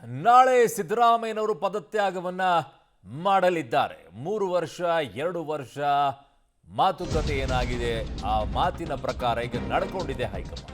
ನಾಳೆ ಸಿದ್ದರಾಮಯ್ಯನವರು ಪದತ್ಯಾಗವನ್ನ ಮಾಡಲಿದ್ದಾರೆ. 3 ವರ್ಷ 2 ವರ್ಷ ಮಾತುಕತೆ ಏನಾಗಿದೆ, ಆ ಮಾತಿನ ಪ್ರಕಾರ ಈಗ ನಡ್ಕೊಂಡಿದೆ ಹೈಕಮಾಂಡ್.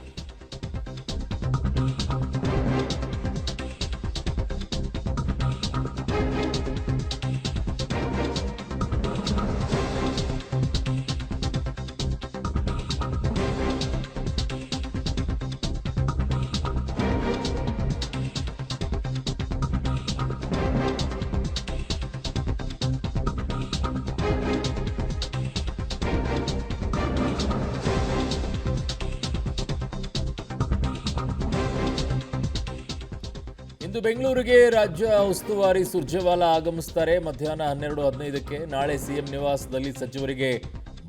ಇಂದು ಬೆಂಗಳೂರಿಗೆ ರಾಜ್ಯ ಉಸ್ತುವಾರಿ ಸುರ್ಜೇವಾಲಾ ಆಗಮಿಸುತ್ತಾರೆ. ಮಧ್ಯಾಹ್ನ 12:15ಕ್ಕೆ ನಾಳೆ ಸಿಎಂ ನಿವಾಸದಲ್ಲಿ ಸಚಿವರಿಗೆ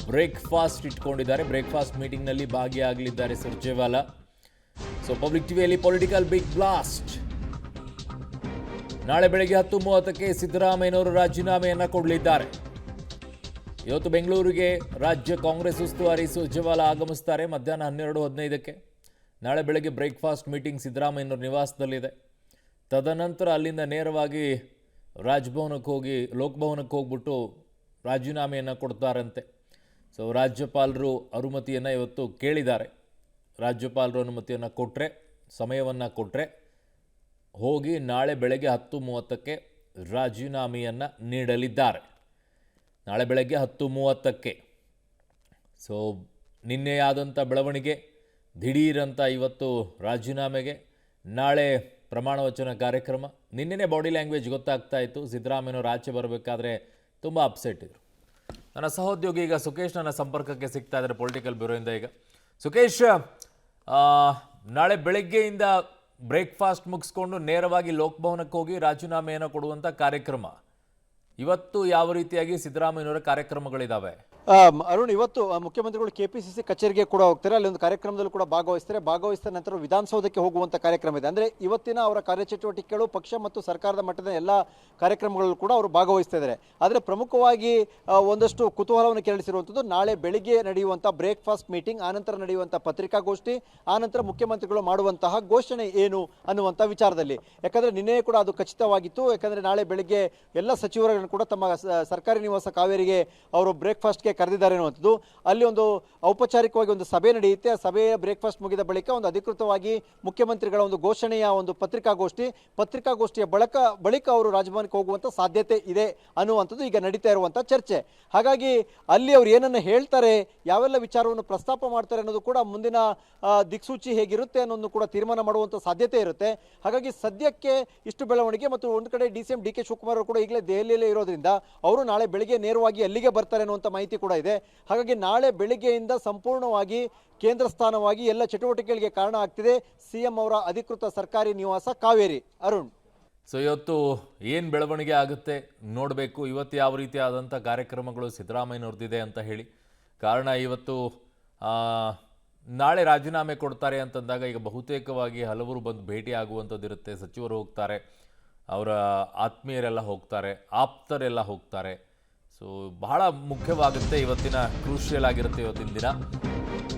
ಬ್ರೇಕ್ಫಾಸ್ಟ್ ಇಟ್ಕೊಂಡಿದ್ದಾರೆ. ಬ್ರೇಕ್ಫಾಸ್ಟ್ ಮೀಟಿಂಗ್ನಲ್ಲಿ ಭಾಗಿಯಾಗಲಿದ್ದಾರೆ ಸುರ್ಜೇವಾಲಾ. ಸೊ ಪಬ್ಲಿಕ್ ಟಿವಿಯಲ್ಲಿ ಪೊಲಿಟಿಕಲ್ ಬಿಗ್ ಬ್ಲಾಸ್ಟ್. ನಾಳೆ ಬೆಳಗ್ಗೆ 10:30ಕ್ಕೆ ಸಿದ್ದರಾಮಯ್ಯನವರು ರಾಜೀನಾಮೆಯನ್ನ ಕೊಡಲಿದ್ದಾರೆ. ಇವತ್ತು ಬೆಂಗಳೂರಿಗೆ ರಾಜ್ಯ ಕಾಂಗ್ರೆಸ್ ಉಸ್ತುವಾರಿ ಸುರ್ಜೇವಾಲಾ ಆಗಮಿಸುತ್ತಾರೆ. ಮಧ್ಯಾಹ್ನ 12:15ಕ್ಕೆ ನಾಳೆ ಬೆಳಗ್ಗೆ ಬ್ರೇಕ್ಫಾಸ್ಟ್ ಮೀಟಿಂಗ್ ಸಿದ್ದರಾಮಯ್ಯನವರ ನಿವಾಸದಲ್ಲಿದೆ. ತದನಂತರ ಅಲ್ಲಿಂದ ನೇರವಾಗಿ ರಾಜಭವನಕ್ಕೆ ಹೋಗಿ ಲೋಕಭವನಕ್ಕೆ ಹೋಗ್ಬಿಟ್ಟು ರಾಜೀನಾಮೆಯನ್ನು ಕೊಡ್ತಾರಂತೆ. ಸೊ ರಾಜ್ಯಪಾಲರು ಅನುಮತಿಯನ್ನು ಇವತ್ತು ಕೇಳಿದ್ದಾರೆ. ರಾಜ್ಯಪಾಲರು ಅನುಮತಿಯನ್ನು ಕೊಟ್ಟರೆ, ಸಮಯವನ್ನು ಕೊಟ್ಟರೆ ಹೋಗಿ ನಾಳೆ ಬೆಳಗ್ಗೆ 10:30ಕ್ಕೆ ರಾಜೀನಾಮೆಯನ್ನು ನೀಡಲಿದ್ದಾರೆ. ನಾಳೆ ಬೆಳಗ್ಗೆ 10:30ಕ್ಕೆ. ಸೊ ನಿನ್ನೆಯಾದಂಥ ಬೆಳವಣಿಗೆ ದಿಢೀರಂತ ಇವತ್ತು ರಾಜೀನಾಮೆಗೆ, ನಾಳೆ ಪ್ರಮಾಣ ವಚನ ಕಾರ್ಯಕ್ರಮ. ನಿನ್ನೆನೇ ಬಾಡಿ ಲ್ಯಾಂಗ್ವೇಜ್ ಗೊತ್ತಾಗ್ತಾ ಇತ್ತು. ಸಿದ್ದರಾಮಯ್ಯನವರು ಆಚೆ ಬರಬೇಕಾದ್ರೆ ತುಂಬ ಅಪ್ಸೆಟ್ ಇದ್ರು. ನನ್ನ ಸಹೋದ್ಯೋಗಿ ಈಗ ಸುಖೇಶ್ ನನ್ನ ಸಂಪರ್ಕಕ್ಕೆ ಸಿಗ್ತಾ ಇದ್ದಾರೆ ಪೊಲಿಟಿಕಲ್ ಬ್ಯೂರೋಯಿಂದ. ಈಗ ಸುಖೇಶ್, ನಾಳೆ ಬೆಳಗ್ಗೆಯಿಂದ ಬ್ರೇಕ್ಫಾಸ್ಟ್ ಮುಗಿಸ್ಕೊಂಡು ನೇರವಾಗಿ ಲೋಕಭವನಕ್ಕೆ ಹೋಗಿ ರಾಜೀನಾಮೆಯನ್ನು ಕೊಡುವಂಥ ಕಾರ್ಯಕ್ರಮ. ಇವತ್ತು ಯಾವ ರೀತಿಯಾಗಿ ಸಿದ್ದರಾಮಯ್ಯನವರ ಕಾರ್ಯಕ್ರಮಗಳಿದ್ದಾವೆ? ಅರುಣ್, ಇವತ್ತು ಮುಖ್ಯಮಂತ್ರಿಗಳು ಕೆಪಿಸಿಸಿ ಕಚೇರಿಗೆ ಕೂಡ ಹೋಗ್ತಾರೆ. ಅಲ್ಲಿ ಒಂದು ಕಾರ್ಯಕ್ರಮದಲ್ಲಿ ಕೂಡ ಭಾಗವಹಿಸಿದ ನಂತರ ವಿಧಾನಸೌಧಕ್ಕೆ ಹೋಗುವಂಥ ಕಾರ್ಯಕ್ರಮ ಇದೆ. ಅಂದರೆ ಇವತ್ತಿನ ಅವರ ಕಾರ್ಯಚಟುವಟಿಕೆಗಳು ಪಕ್ಷ ಮತ್ತು ಸರ್ಕಾರದ ಮಟ್ಟದ ಎಲ್ಲ ಕಾರ್ಯಕ್ರಮಗಳಲ್ಲೂ ಕೂಡ ಅವರು ಭಾಗವಹಿಸ್ತಾ ಇದ್ದಾರೆ. ಆದರೆ ಪ್ರಮುಖವಾಗಿ ಒಂದಷ್ಟು ಕುತೂಹಲವನ್ನು ಕೆರಳಿಸಿರುವಂಥದ್ದು ನಾಳೆ ಬೆಳಿಗ್ಗೆ ನಡೆಯುವಂಥ ಬ್ರೇಕ್ಫಾಸ್ಟ್ ಮೀಟಿಂಗ್, ಆನಂತರ ನಡೆಯುವಂಥ ಪತ್ರಿಕಾಗೋಷ್ಠಿ, ಆನಂತರ ಮುಖ್ಯಮಂತ್ರಿಗಳು ಮಾಡುವಂತಹ ಘೋಷಣೆ ಏನು ಅನ್ನುವಂಥ ವಿಚಾರದಲ್ಲಿ. ಯಾಕಂದರೆ ನಿನ್ನೆ ಕೂಡ ಅದು ಖಚಿತವಾಗಿತ್ತು. ಯಾಕಂದರೆ ನಾಳೆ ಬೆಳಿಗ್ಗೆ ಎಲ್ಲ ಸಚಿವರನ್ನು ಕೂಡ ತಮ್ಮ ಸರ್ಕಾರಿ ನಿವಾಸ ಕಾವೇರಿಗೆ ಅವರು ಬ್ರೇಕ್ಫಾಸ್ಟ್ಗೆ ಕರೆದಿದ್ದಾರೆ ಅನ್ನುವಂಥದ್ದು. ಅಲ್ಲಿ ಒಂದು ಔಪಚಾರಿಕವಾಗಿ ಒಂದು ಸಭೆ ನಡೆಯುತ್ತೆ. ಆ ಸಭೆಯ ಬ್ರೇಕ್ಫಾಸ್ಟ್ ಮುಗಿದ ಬಳಿಕ ಒಂದು ಅಧಿಕೃತವಾಗಿ ಮುಖ್ಯಮಂತ್ರಿಗಳ ಒಂದು ಘೋಷಣೆಯ ಒಂದು ಪತ್ರಿಕಾಗೋಷ್ಠಿಯ ಬಳಿಕ ಅವರು ರಾಜಭವನಕ್ಕೆ ಹೋಗುವಂಥ ಸಾಧ್ಯತೆ ಇದೆ ಅನ್ನುವಂಥದ್ದು ಈಗ ನಡೀತಾ ಇರುವಂಥ ಚರ್ಚೆ. ಹಾಗಾಗಿ ಅಲ್ಲಿ ಅವರು ಏನನ್ನು ಹೇಳ್ತಾರೆ, ಯಾವೆಲ್ಲ ವಿಚಾರವನ್ನು ಪ್ರಸ್ತಾಪ ಮಾಡ್ತಾರೆ ಅನ್ನೋದು ಕೂಡ ಮುಂದಿನ ದಿಕ್ಸೂಚಿ ಹೇಗಿರುತ್ತೆ ಅನ್ನೋದು ಕೂಡ ತೀರ್ಮಾನ ಮಾಡುವಂಥ ಸಾಧ್ಯತೆ ಇರುತ್ತೆ. ಹಾಗಾಗಿ ಸದ್ಯಕ್ಕೆ ಇಷ್ಟು ಬೆಳವಣಿಗೆ. ಮತ್ತು ಒಂದು ಕಡೆ ಡಿ ಕೆ ಶಿವಕುಮಾರ್ ಅವರು ಕೂಡ ಈಗಲೇ ದೆಹಲಿಯಲ್ಲೇ ಇರೋದ್ರಿಂದ ಅವರು ನಾಳೆ ಬೆಳಿಗ್ಗೆ ನೇರವಾಗಿ ಅಲ್ಲಿಗೆ ಬರ್ತಾರೆ ಅನ್ನುವಂಥ ಮಾಹಿತಿ ಕೂಡ ಇದೆ. ಹಾಗಾಗಿ ನಾಳೆ ಬೆಳಿಗ್ಗೆಯಿಂದ ಸಂಪೂರ್ಣವಾಗಿ ಕೇಂದ್ರ ಸ್ಥಾನವಾಗಿ ಎಲ್ಲ ಚಟುವಟಿಕೆಗಳಿಗೆ ಕಾರಣ ಆಗ್ತಿದೆ ಸಿಎಂ ಅವರ ಅಧಿಕೃತ ಸರ್ಕಾರಿ ನಿವಾಸ ಕಾವೇರಿ. ಅರುಣ್, ಸೊ ಇವತ್ತು ಏನು ಬೆಳವಣಿಗೆ ಆಗುತ್ತೆ ನೋಡಬೇಕು. ಇವತ್ತು ಯಾವ ರೀತಿಯಾದಂಥ ಕಾರ್ಯಕ್ರಮಗಳು ಸಿದ್ದರಾಮಯ್ಯನವ್ರದ್ದಿದೆ ಅಂತ ಹೇಳಿ. ಕಾರಣ ಇವತ್ತು ನಾಳೆ ರಾಜೀನಾಮೆ ಕೊಡ್ತಾರೆ ಅಂತಂದಾಗ ಈಗ ಬಹುತೇಕವಾಗಿ ಹಲವರು ಬಂದು ಭೇಟಿ ಆಗುವಂಥದ್ದು ಇರುತ್ತೆ. ಸಚಿವರು ಹೋಗ್ತಾರೆ, ಅವರ ಆತ್ಮೀಯರೆಲ್ಲ ಹೋಗ್ತಾರೆ, ಆಪ್ತರೆಲ್ಲ ಹೋಗ್ತಾರೆ. ಸೊ ಬಹಳ ಮುಖ್ಯವಾಗುತ್ತೆ. ಇವತ್ತಿನ ಕ್ರೂಷಿಯಲ್ ಆಗಿರುತ್ತೆ ಇವತ್ತಿನ ದಿನ.